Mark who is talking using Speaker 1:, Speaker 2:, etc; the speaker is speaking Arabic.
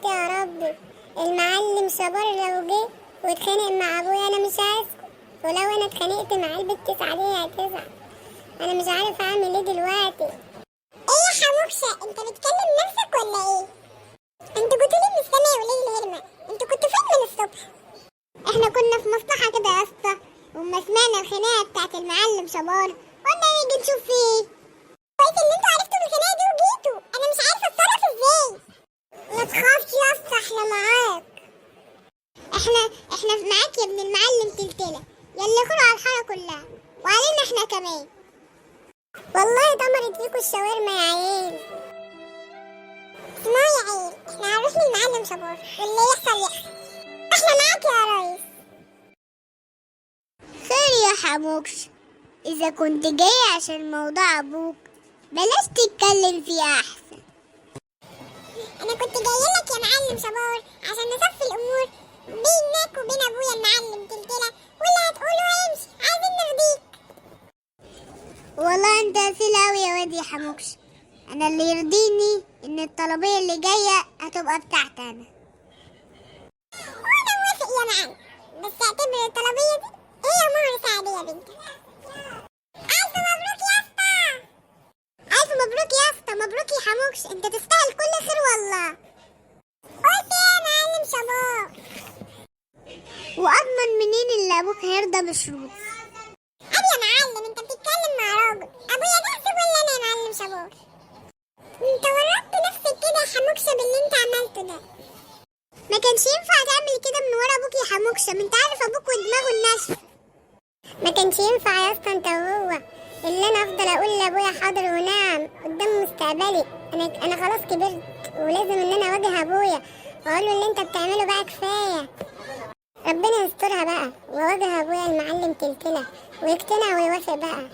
Speaker 1: دلوقتي يا ربي المعلم صبار لو جه واتخانق مع ابويا انا مش هسكت، ولو انا اتخانقت مع البت عليها هتزعل. انا مش عارف اعمل ايه دلوقتي. ايه يا حموكشه انت بتكلم نفسك ولا ايه؟ انت كنت ليه مش سامع وليه الهرمه؟ انت كنت فين من الصبح؟ احنا كنا في مصلحه كده يا اسطى، وما سمعنا الخناقه بتاعت المعلم صبار قلنا نيجي نشوف فيه. كويس ان انتوا عرفتوا الخناقه دي وجيتوا، انا مش عارفه اتصرف ازاي. ما تخافش يا اسطى احنا معاك. احنا معاك يا ابن المعلم تلتله، يلا خدوا على الحاره كلها وعلينا احنا كمان. والله دمرت فيكوا الشاورما يا عيال. اسمعوا يا عيال، احنا هنروح للمعلم صبار واللي يحصل يحصل. احنا معاك يا ريس.
Speaker 2: خير يا حموكش، إذا كنت جاي عشان موضوع أبوك بلاش تتكلم فيه أحسن.
Speaker 1: انا كنت جايلك يا معلم صبار عشان نصفي الامور بينك وبين ابويا المعلم تلتله، واللي هتقوله هيمشي، عايزين نرضيك.
Speaker 2: والله أنت أصيل أوي يا واد يا حموكش. أنا اللي يرضيني إن الطلبية اللي جاية هتبقى بتاعتي أنا.
Speaker 1: وانا موافق يا معلم، بس اعتبر الطلبيه دي هي مهر سعد يا بنتي. الف مبروك يا اسطى.
Speaker 2: ألف مبروك يا اسطى. مبروك يا حموكش، أنت تستاهل كل خير والله.
Speaker 1: قلت ايه يا معلم صبار؟
Speaker 2: وأضمن منين اللي أبوك هيرضى بشروط؟
Speaker 1: ابي يا معلم انت بتتكلم مع راجل، ابويا نحسب ولا انا يا معلم صبار؟ انت ورطت نفسك كده يا حموكشه باللي انت عملته ده.
Speaker 2: ما كانش ينفع تعمل كده من ورا أبوك يا حموكشة، ما أنت عارف أبوك ودماغه الناشفة.
Speaker 1: ما كانش ينفع يا اسطى انت وهو اللي انا افضل اقول لابويا حاضر ونعم قدام مستقبلي. انا خلاص كبرت ولازم ان انا اواجه ابويا واقول له اللي انت بتعمله بقى كفايه. ربنا يسترها بقى واواجه ابويا المعلم تلتله ويقتنع ويوافق بقى.